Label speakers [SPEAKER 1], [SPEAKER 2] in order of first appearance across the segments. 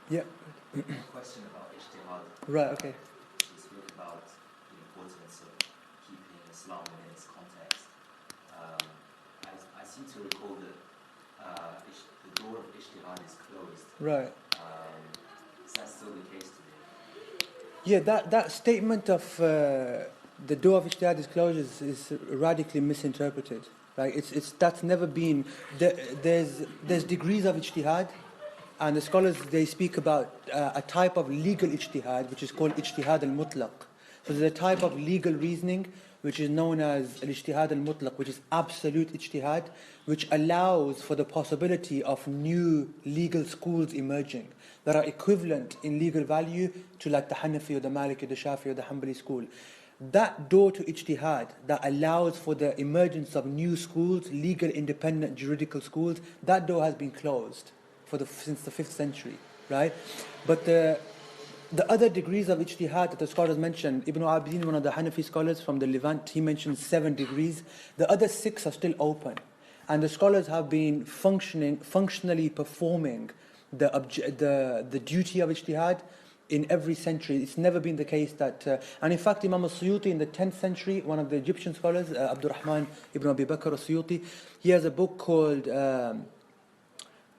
[SPEAKER 1] Yeah.
[SPEAKER 2] A question about ijtihad.
[SPEAKER 1] Right, okay.
[SPEAKER 2] You spoke about the importance of keeping Islam within its context. I seem to recall that the door of ijtihad is closed.
[SPEAKER 1] Right.
[SPEAKER 2] Is that still the case today?
[SPEAKER 1] Yeah, that statement of the door of ijtihad is closed is radically misinterpreted. Right? That's never been. There's degrees of ijtihad, and the scholars they speak about a type of legal ijtihad which is called ijtihad al-mutlaq. So there's a type of legal reasoning which is known as al-ijtihad al-mutlaq, which is absolute ijtihad, which allows for the possibility of new legal schools emerging that are equivalent in legal value to like the Hanafi or the Maliki, the Shafi or the Hanbali school. That door to ijtihad that allows for the emergence of new schools, legal independent juridical schools, that door has been closed since the 5th century, right? But the other degrees of ijtihad that the scholars mentioned, Ibn Abidin, one of the Hanafi scholars from the Levant, he mentioned 7 degrees. The other 6 are still open. And the scholars have been functionally performing the duty of ijtihad in every century. It's never been the case that... and in fact, Imam al-Suyuti in the 10th century, one of the Egyptian scholars, Abdurrahman ibn Abi Bakr al-Suyuti, he has a book called...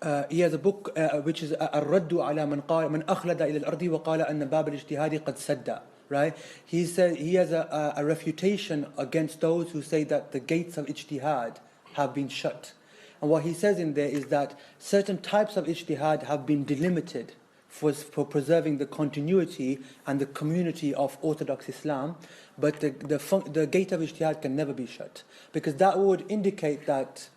[SPEAKER 1] which is الرد على من أخلد إلى الأرض وقال أن باب الاجتهاد قد سد. Right? He said he has a refutation against those who say that the gates of ijtihad have been shut. And what he says in there is that certain types of ijtihad have been delimited for preserving the continuity and the community of Orthodox Islam, but the gate of ijtihad can never be shut, because that would indicate that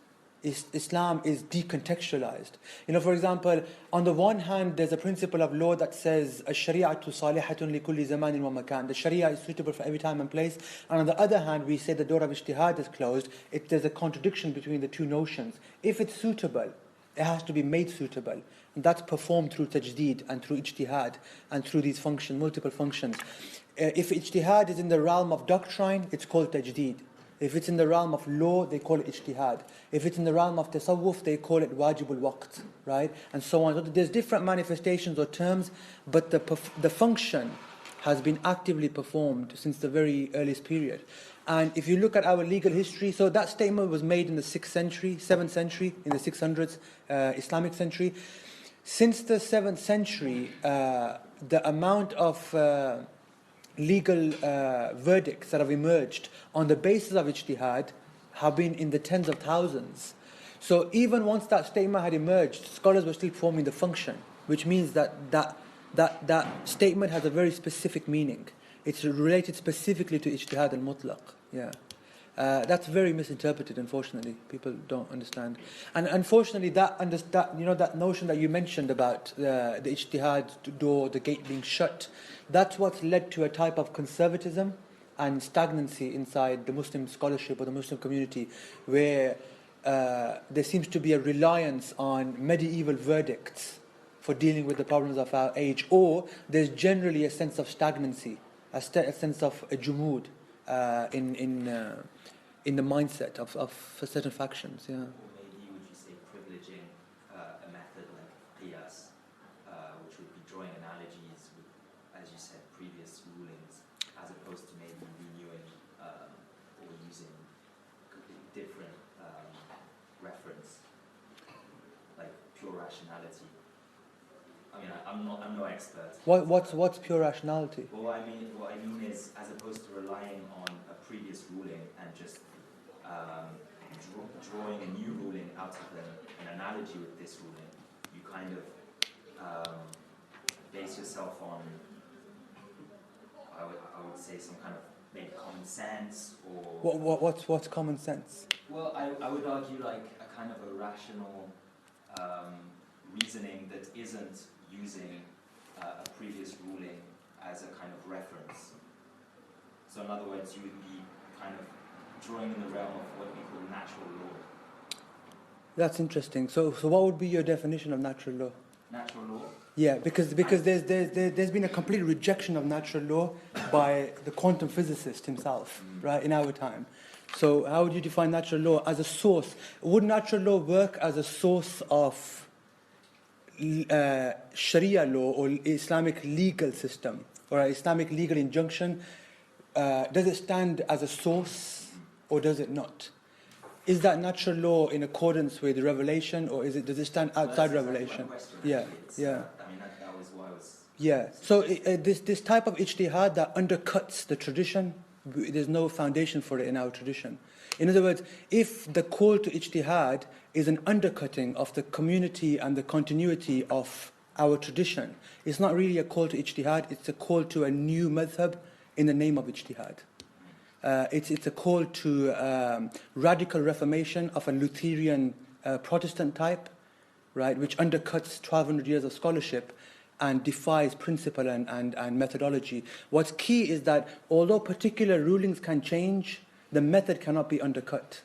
[SPEAKER 1] Islam is decontextualized. You know, for example, on the one hand, there's a principle of law that says الشريعة صالحة لكل زمان ومكان. The Sharia is suitable for every time and place. And on the other hand, we say the door of ijtihad is closed. There's a contradiction between the two notions. If it's suitable, it has to be made suitable. And that's performed through tajdeed and through ijtihad and through these multiple functions. If ijtihad is in the realm of doctrine, it's called tajdeed. If it's in the realm of law, they call it ijtihad. If it's in the realm of tasawwuf, they call it wajibul waqt, right? And so on. So there's different manifestations or terms, but the function has been actively performed since the very earliest period. And if you look at our legal history, so that statement was made in the 6th century, 7th century, in the 600s, Islamic century. Since the 7th century, the amount of legal verdicts that have emerged on the basis of ijtihad have been in the tens of thousands. So even once that statement had emerged, scholars were still performing the function, which means that statement has a very specific meaning. It's related specifically to ijtihad al-mutlaq. Yeah. That's very misinterpreted, unfortunately. People don't understand. And unfortunately, that notion that you mentioned about the ijtihad door, the gate being shut, that's what's led to a type of conservatism and stagnancy inside the Muslim scholarship or the Muslim community, where there seems to be a reliance on medieval verdicts for dealing with the problems of our age, or there's generally a sense of stagnancy, a sense of jumud in the mindset of certain factions. Yeah.
[SPEAKER 2] Or maybe would you say privileging a method like pièce, which would be drawing analogies with, as you said, previous rulings, as opposed to maybe renewing or using completely different reference, like pure rationality. I mean, I'm no expert.
[SPEAKER 1] What's pure rationality?
[SPEAKER 2] Well, what I mean is, as opposed to relying on a previous ruling and just drawing a new ruling out of an analogy with this ruling, you kind of base yourself on, I would say, some kind of maybe common sense, or...
[SPEAKER 1] What's common sense?
[SPEAKER 2] Well, I would argue like a kind of a rational reasoning that isn't using a previous ruling as a kind of reference. So in other words, you would be kind of drawing in the realm of what we call natural law.
[SPEAKER 1] That's interesting. So what would be your definition of natural law?
[SPEAKER 2] Natural law?
[SPEAKER 1] Yeah, because there's been a complete rejection of natural law by the quantum physicist himself, right, in our time. So how would you define natural law as a source? Would natural law work as a source of Sharia law or Islamic legal system or an Islamic legal injunction, does it stand as a source or does it not? Is that natural law in accordance with revelation, or does it stand outside revelation? Yeah, yeah.
[SPEAKER 2] I mean, that was why I was.
[SPEAKER 1] Yeah. So this type of ijtihad that undercuts the tradition, there's no foundation for it in our tradition. In other words, if the call to ijtihad is an undercutting of the community and the continuity of our tradition, it's not really a call to ijtihad. It's a call to a new madhab in the name of ijtihad. It's a call to radical reformation of a Lutheran Protestant type, right, which undercuts 1,200 years of scholarship and defies principle and methodology. What's key is that although particular rulings can change, the method cannot be undercut.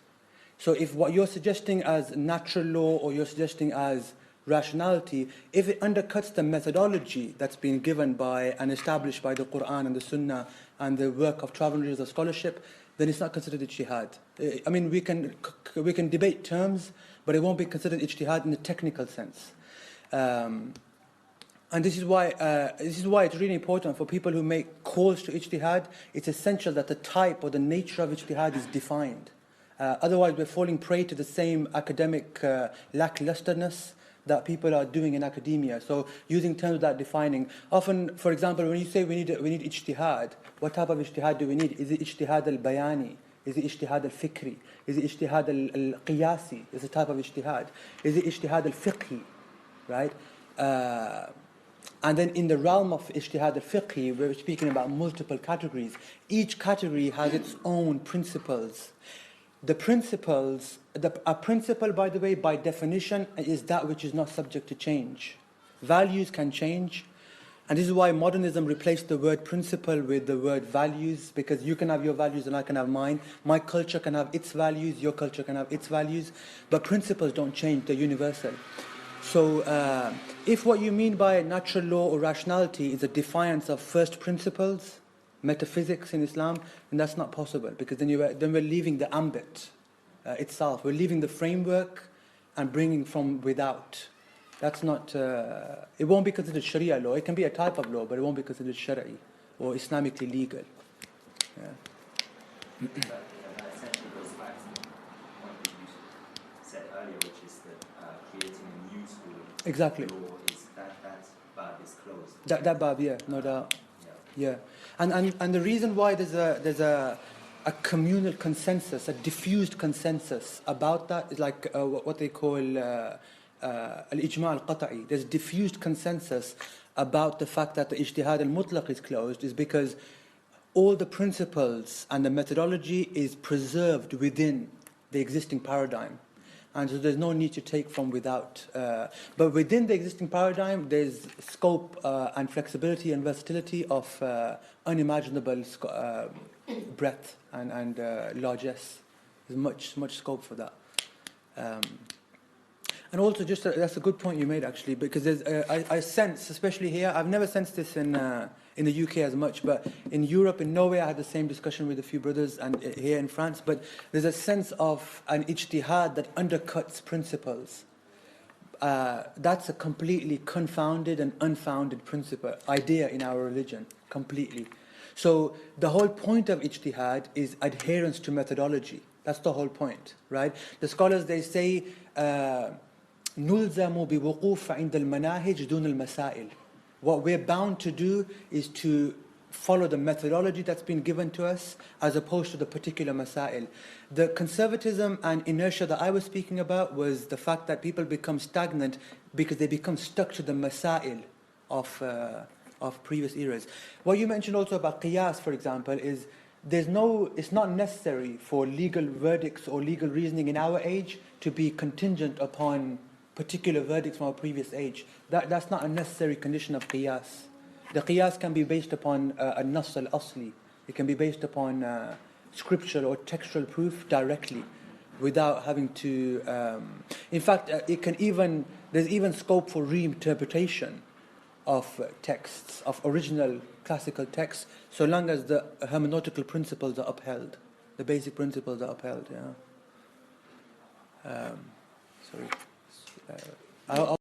[SPEAKER 1] So if what you're suggesting as natural law or you're suggesting as rationality, if it undercuts the methodology that's been given by and established by the Quran and the Sunnah and the work of 1,200 years of scholarship, then it's not considered ijtihad. I mean, we can debate terms, but it won't be considered ijtihad in the technical sense. And this is why it's really important for people who make calls to ijtihad. It's essential that the type or the nature of ijtihad is defined. Otherwise, we're falling prey to the same academic lacklusterness that people are doing in academia. So using terms without defining. Often, for example, when you say we need ijtihad, what type of ijtihad do we need? Is it ijtihad al-bayani? Is it ijtihad al-fikri? Is it ijtihad al-qiyasi? Is it a type of ijtihad? Is it ijtihad al-fiqhi? Right? And then in the realm of ijtihad al-fiqhi, we're speaking about multiple categories. Each category has its own principles. The principles, a principle, by the way, by definition, is that which is not subject to change. Values can change. And this is why modernism replaced the word principle with the word values, because you can have your values and I can have mine. My culture can have its values, your culture can have its values. But principles don't change, they're universal. So if what you mean by natural law or rationality is a defiance of first principles, metaphysics in Islam, then that's not possible, because then we're leaving the ambit itself. We're leaving the framework and bringing from without. That's not, it won't be considered Sharia law. It can be a type of law, but it won't be considered Shari'i or Islamically legal. Yeah.
[SPEAKER 2] But that essentially goes back to the point that you said earlier, which is that creating a new school of
[SPEAKER 1] Exactly.
[SPEAKER 2] law is that bab is closed.
[SPEAKER 1] That bab, yeah, no doubt.
[SPEAKER 2] Yeah.
[SPEAKER 1] Yeah. And the reason why there's a communal consensus, a diffused consensus about that is like what they call al-ijma' al-qata'i. There's diffused consensus about the fact that the ijtihad al-mutlaq is closed, is because all the principles and the methodology is preserved within the existing paradigm. And so there's no need to take from without. But within the existing paradigm, there's scope and flexibility and versatility of unimaginable breadth and largesse. There's much scope for that. And also, that's a good point you made, actually, because there's I sense, especially here, I've never sensed this in the UK as much, but in Europe, in Norway, I had the same discussion with a few brothers, and here in France. But there's a sense of an ijtihad that undercuts principles. That's a completely confounded and unfounded idea in our religion, completely. So the whole point of ijtihad is adherence to methodology. That's the whole point, right? The scholars, they say, نُلْزَمُ بِوُقُوفَ عِنْدَ الْمَنَاهِجِ دُونَ الْمَسَائِلِ. What we're bound to do is to follow the methodology that's been given to us as opposed to the particular masail. The conservatism and inertia that I was speaking about was the fact that people become stagnant because they become stuck to the masail of previous eras. What you mentioned also about qiyas, for example, is it's not necessary for legal verdicts or legal reasoning in our age to be contingent upon particular verdicts from a previous age. That's not a necessary condition of qiyas. The qiyas can be based upon a nas al-asli. It can be based upon scriptural or textual proof directly, without having to. In fact, there's even scope for reinterpretation of texts, of original classical texts, so long as the hermeneutical principles are upheld, the basic principles are upheld. Yeah. Sorry.